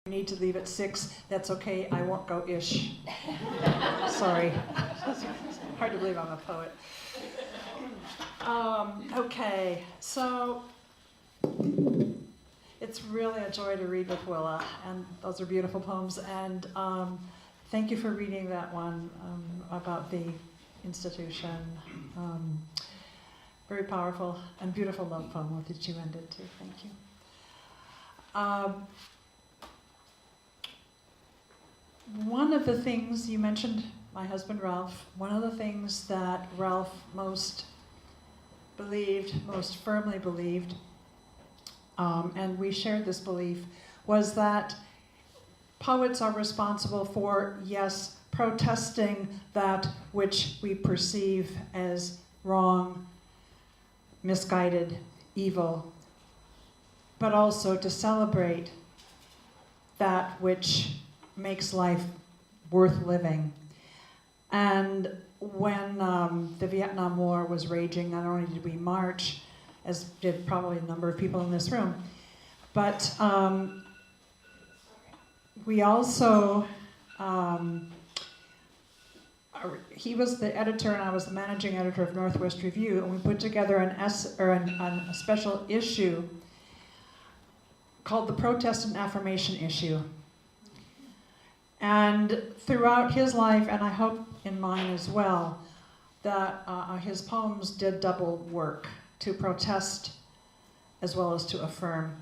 need to leave at 6, that's okay, I won't go ish. Sorry. Hard to believe I'm a poet. Okay, so it's really a joy to read with Willa, and those are beautiful poems, and thank you for reading that one about the institution. Very powerful and beautiful love poem with which you ended too, thank you. One of the things you mentioned, my husband Ralph, one of the things that Ralph most firmly believed, and we shared this belief, was that poets are responsible for, yes, protesting that which we perceive as wrong, misguided, evil, but also to celebrate that which makes life worth living. And when the Vietnam War was raging, not only did we march, as did probably a number of people in this room, but we also, he was the editor and I was the managing editor of Northwest Review, and we put together a special issue called the Protest and Affirmation Issue. And throughout his life, and I hope in mine as well, that his poems did double work, to protest as well as to affirm.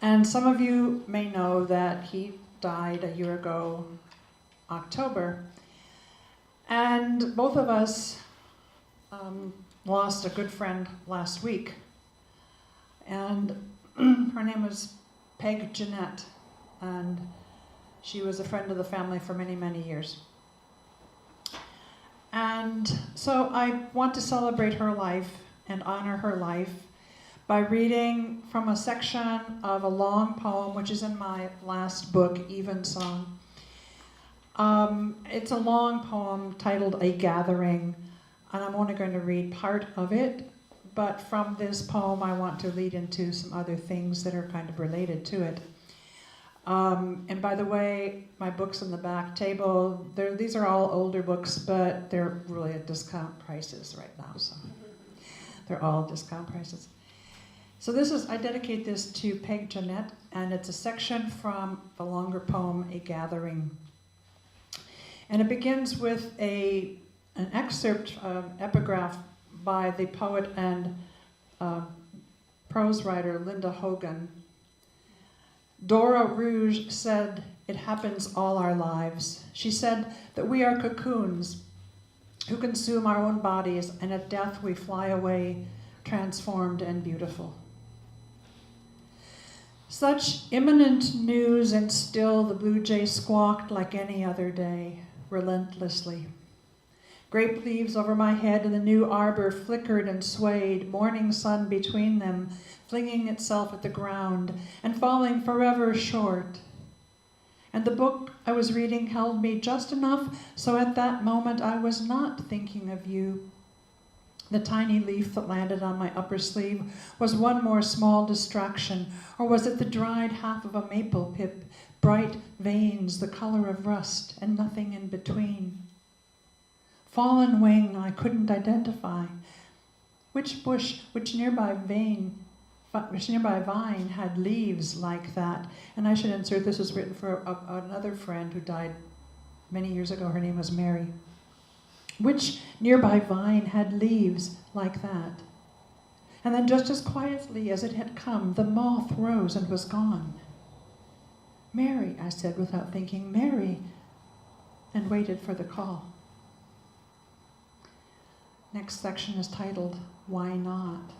And some of you may know that he died a year ago, October. And both of us lost a good friend last week. And her name was Peg Jeanette, and she was a friend of the family for many, many years. And so I want to celebrate her life and honor her life by reading from a section of a long poem, which is in my last book, Evensong. It's a long poem titled A Gathering, and I'm only going to read part of it, but from this poem I want to lead into some other things that are kind of related to it. And by the way, my books on the back table, these are all older books, but they're really at discount prices right now, so they're all discount prices. So I dedicate this to Peg Jeanette, and it's a section from the longer poem, A Gathering. And it begins with an excerpt, epigraph by the poet and prose writer Linda Hogan. Dora Rouge said, "It happens all our lives." She said that we are cocoons who consume our own bodies, and at death we fly away, transformed and beautiful. Such imminent news, and still the blue jay squawked like any other day, relentlessly. Grape leaves over my head and the new arbor flickered and swayed, morning sun between them, flinging itself at the ground and falling forever short. And the book I was reading held me just enough so at that moment I was not thinking of you. The tiny leaf that landed on my upper sleeve was one more small distraction, or was it the dried half of a maple pip, bright veins the color of rust, and nothing in between? Fallen wing I couldn't identify. Which bush, which nearby vine had leaves like that? And I should insert, this was written for another friend who died many years ago. Her name was Mary. Which nearby vine had leaves like that? And then just as quietly as it had come, the moth rose and was gone. Mary, I said without thinking, Mary, and waited for the call. Next section is titled, Why Not?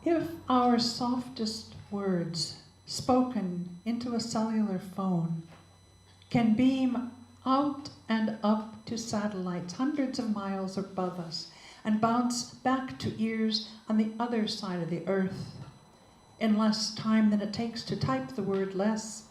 If our softest words, spoken into a cellular phone, can beam out and up to satellites hundreds of miles above us and bounce back to ears on the other side of the earth in less time than it takes to type the word less.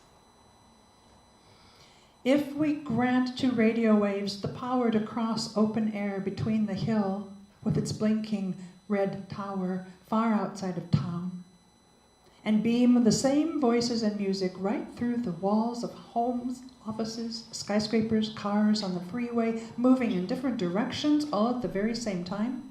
If we grant to radio waves the power to cross open air between the hill with its blinking red tower far outside of town, and beam the same voices and music right through the walls of homes, offices, skyscrapers, cars on the freeway, moving in different directions all at the very same time?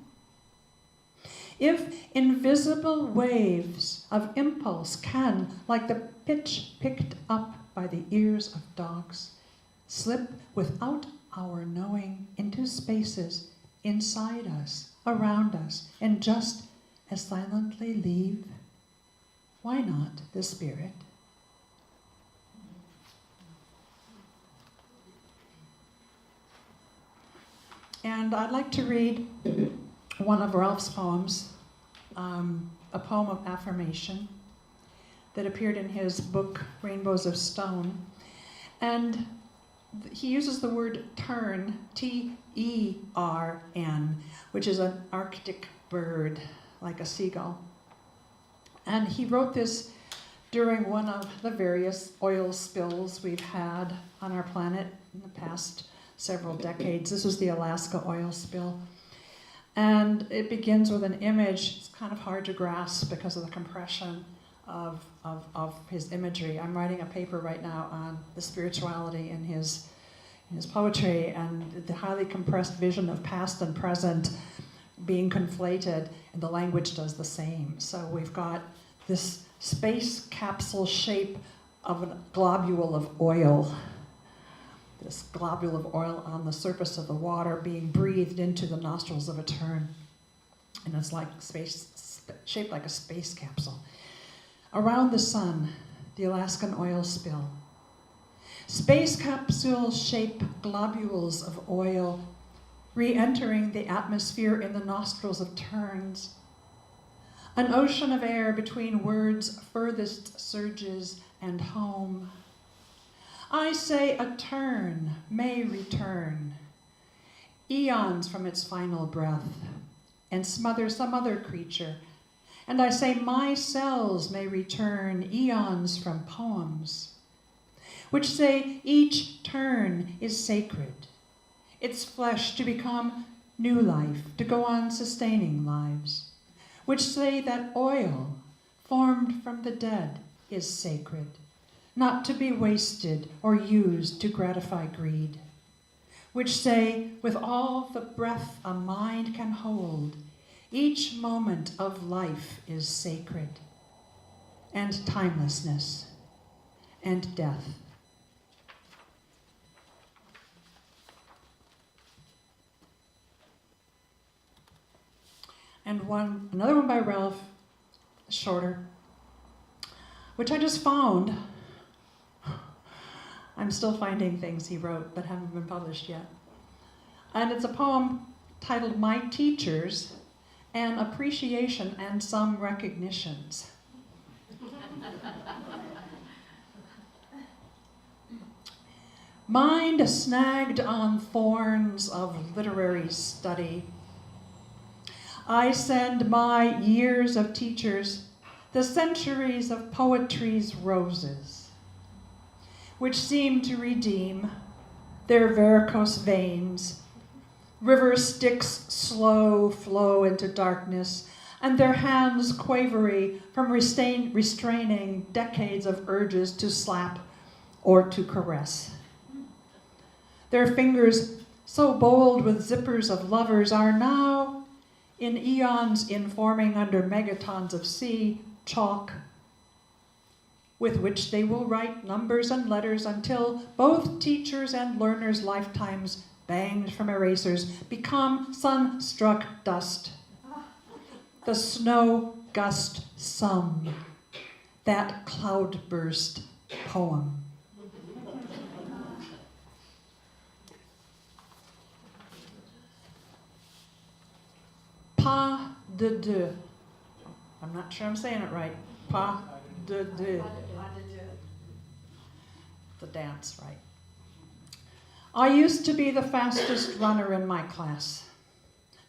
If invisible waves of impulse can, like the pitch picked up by the ears of dogs, slip without our knowing into spaces inside us, around us, and just as silently leave, why not the Spirit? And I'd like to read one of Ralph's poems, a poem of affirmation that appeared in his book, Rainbows of Stone. And he uses the word tern, T-E-R-N, which is an Arctic bird, like a seagull. And he wrote this during one of the various oil spills we've had on our planet in the past several decades. This was the Alaska oil spill. And it begins with an image. It's kind of hard to grasp because of the compression of his imagery. I'm writing a paper right now on the spirituality in his poetry and the highly compressed vision of past and present being conflated, and the language does the same. So we've got this space capsule shape of a globule of oil. This globule of oil on the surface of the water being breathed into the nostrils of a tern. And it's like shaped like a space capsule. Around the sun, the Alaskan oil spill. Space capsule-shaped globules of oil re-entering the atmosphere in the nostrils of terns. An ocean of air between words' furthest surges and home. I say a tern may return, eons from its final breath, and smother some other creature. And I say my cells may return, eons from poems, which say each tern is sacred, its flesh to become new life, to go on sustaining lives, which say that oil formed from the dead is sacred, not to be wasted or used to gratify greed, which say, with all the breath a mind can hold, each moment of life is sacred, and timelessness, and death. And another one by Ralph, shorter, which I just found. I'm still finding things he wrote that haven't been published yet. And it's a poem titled My Teachers, An Appreciation and Some Recognitions. Mind snagged on thorns of literary study, I send my years of teachers the centuries of poetry's roses, which seem to redeem their varicose veins. River Styx slow flow into darkness, and their hands quavery from restraining decades of urges to slap or to caress. Their fingers, so bold with zippers of lovers, are now in eons informing under megatons of sea chalk, with which they will write numbers and letters until both teachers' and learners' lifetimes, banged from erasers, become sun-struck dust. The snow gust sum, that cloudburst poem. Pas de deux. I'm not sure I'm saying it right. Pas de deux. The dance, right. I used to be the fastest runner in my class.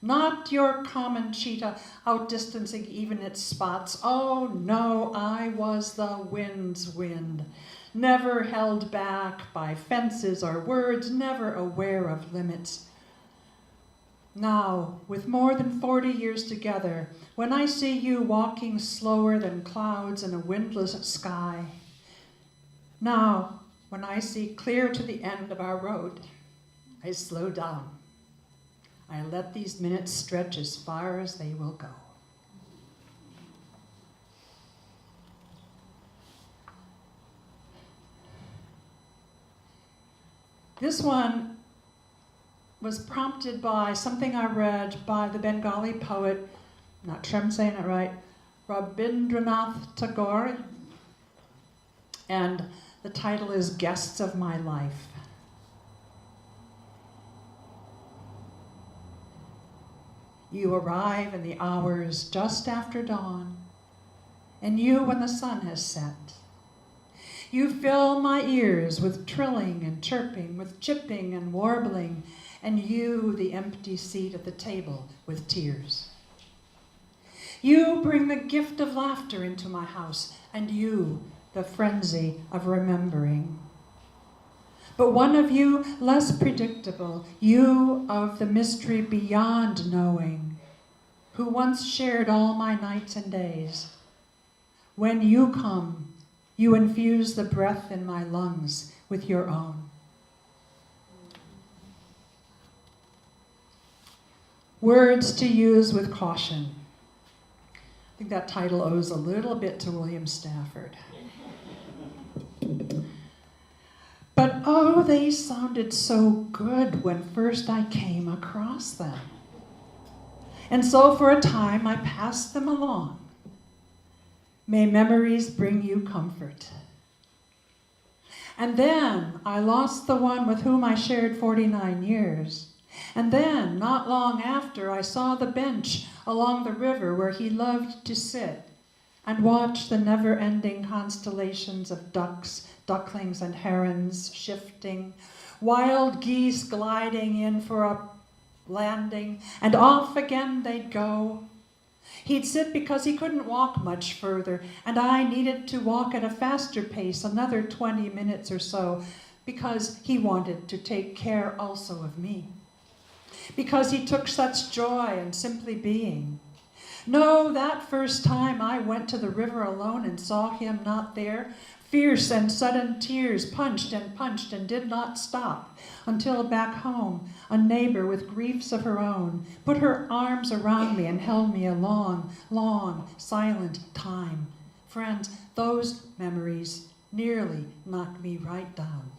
Not your common cheetah, outdistancing even its spots. Oh no, I was the wind's wind, never held back by fences or words, never aware of limits. Now, with more than 40 years together, when I see you walking slower than clouds in a windless sky, now, when I see clear to the end of our road, I slow down. I let these minutes stretch as far as they will go. This one was prompted by something I read by the Bengali poet, not sure I'm saying it right, Rabindranath Tagore, and the title is Guests of My Life. You arrive in the hours just after dawn, and you when the sun has set. You fill my ears with trilling and chirping, with chipping and warbling, and you, the empty seat at the table, with tears. You bring the gift of laughter into my house, and you, the frenzy of remembering. But one of you, less predictable, you of the mystery beyond knowing, who once shared all my nights and days. When you come, you infuse the breath in my lungs with your own. Words to use with caution. I think that title owes a little bit to William Stafford. But oh, they sounded so good when first I came across them. And so for a time I passed them along. May memories bring you comfort. And then I lost the one with whom I shared 49 years. And then, not long after, I saw the bench along the river where he loved to sit and watch the never-ending constellations of ducks, ducklings, and herons shifting, wild geese gliding in for a landing, and off again they'd go. He'd sit because he couldn't walk much further, and I needed to walk at a faster pace, another 20 minutes or so, because he wanted to take care also of me. Because he took such joy in simply being. No, that first time I went to the river alone and saw him not there, fierce and sudden tears punched and did not stop, until back home, a neighbor with griefs of her own put her arms around me and held me a long, long, silent time. Friends, those memories nearly knocked me right down.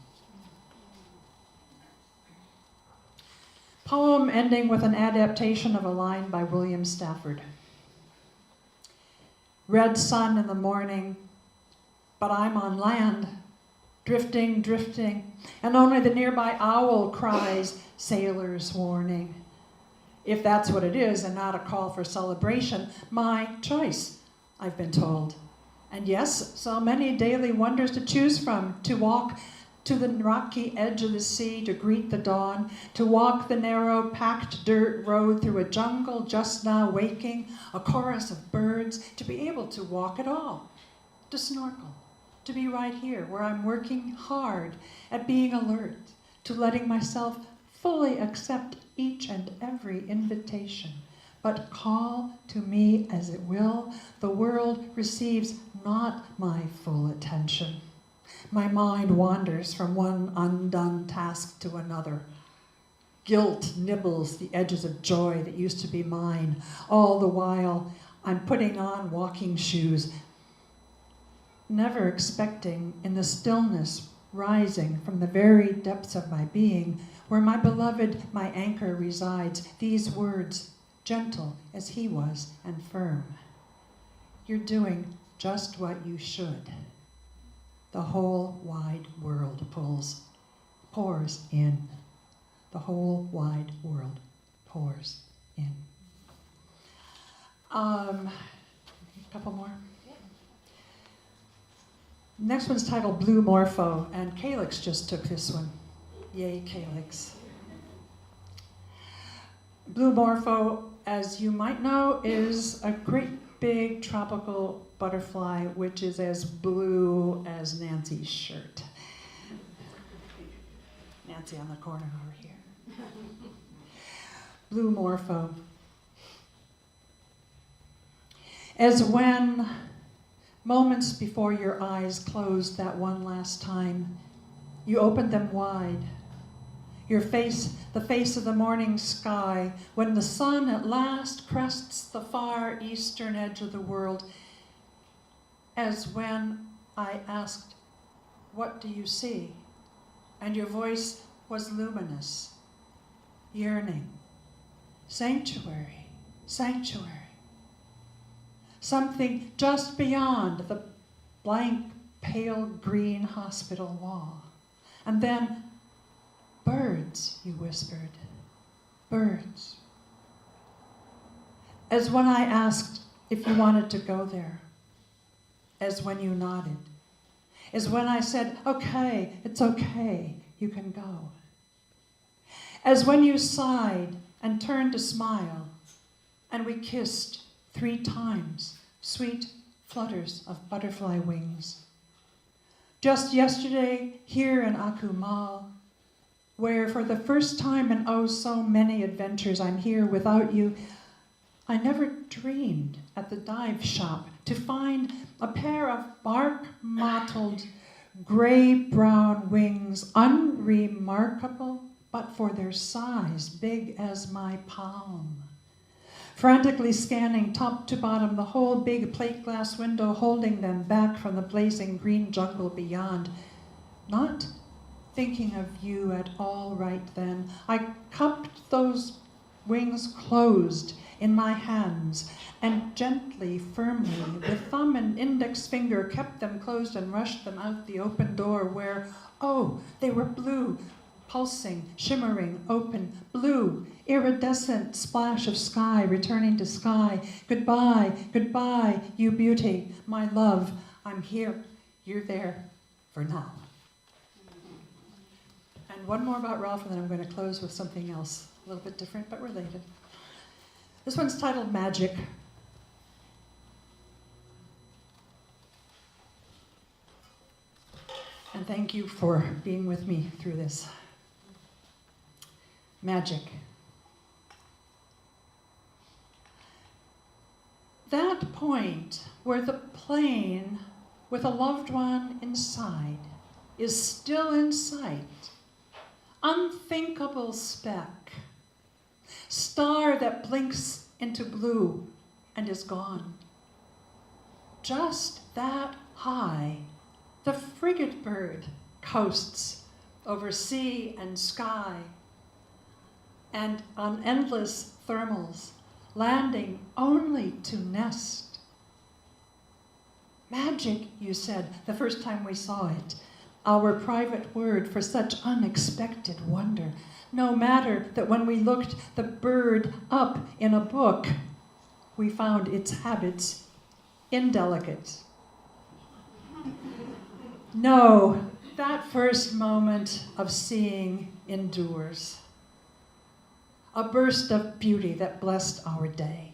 Poem ending with an adaptation of a line by William Stafford. Red sun in the morning, but I'm on land, drifting, drifting, and only the nearby owl cries, sailor's warning. If that's what it is and not a call for celebration, my choice, I've been told. And yes, so many daily wonders to choose from, to walk to the rocky edge of the sea to greet the dawn, to walk the narrow, packed dirt road through a jungle just now waking, a chorus of birds, to be able to walk at all, to snorkel, to be right here where I'm working hard at being alert, to letting myself fully accept each and every invitation. But call to me as it will, the world receives not my full attention. My mind wanders from one undone task to another. Guilt nibbles the edges of joy that used to be mine. All the while, I'm putting on walking shoes, never expecting in the stillness rising from the very depths of my being, where my beloved, my anchor resides, these words, gentle as he was and firm. You're doing just what you should. The whole wide world pours in. The whole wide world pours in. A couple more. Next one's titled Blue Morpho, and Calyx just took this one. Yay, Calyx. Blue Morpho, as you might know, is a great big tropical butterfly which is as blue as Nancy's shirt. Nancy on the corner over here. blue morpho. As when, moments before your eyes closed that one last time, you opened them wide. Your face, the face of the morning sky, when the sun at last crests the far eastern edge of the world, as when I asked, "What do you see?" And your voice was luminous, yearning, sanctuary, sanctuary. Something just beyond the blank, pale green hospital wall. And then, "Birds," you whispered, "birds." As when I asked if you wanted to go there. As when you nodded. As when I said, "Okay, it's okay, you can go." As when you sighed and turned to smile, and we kissed 3 times, sweet flutters of butterfly wings. Just yesterday, here in Akumal, where for the first time in oh so many adventures I'm here without you, I never dreamed at the dive shop to find a pair of bark-mottled, gray-brown wings, unremarkable, but for their size, big as my palm. Frantically scanning top to bottom the whole big plate glass window, holding them back from the blazing green jungle beyond. Not thinking of you at all right then, I cupped those wings closed in my hands and gently, firmly, with thumb and index finger, kept them closed and rushed them out the open door where, oh, they were blue, pulsing, shimmering, open, blue, iridescent splash of sky returning to sky. Goodbye, goodbye, you beauty, my love. I'm here, you're there, for now. And one more about Ralph, and then I'm going to close with something else, a little bit different but related. This one's titled Magic. And thank you for being with me through this. Magic. That point where the plane with a loved one inside is still in sight. Unthinkable speck. Star that blinks into blue and is gone. Just that high, the frigate bird coasts over sea and sky, and on endless thermals, landing only to nest. Magic, you said, the first time we saw it, our private word for such unexpected wonder. No matter that when we looked the bird up in a book, we found its habits indelicate. No, that first moment of seeing endures. A burst of beauty that blessed our day.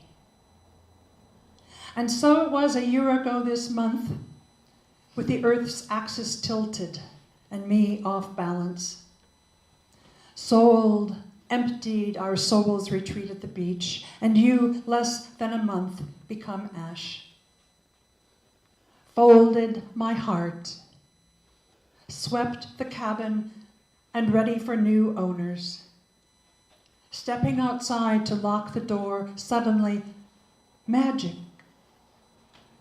And so it was a year ago this month, with the Earth's axis tilted and me off balance. Souled, emptied, our souls retreat at the beach, and you, less than a month, become ash. Folded my heart, swept the cabin, and ready for new owners. Stepping outside to lock the door, suddenly, magic.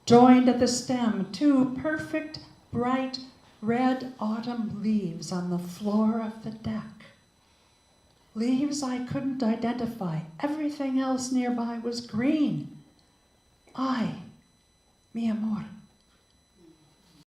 Joined at the stem, 2 perfect, bright, red autumn leaves on the floor of the deck. Leaves I couldn't identify. Everything else nearby was green. Ay, mi amor.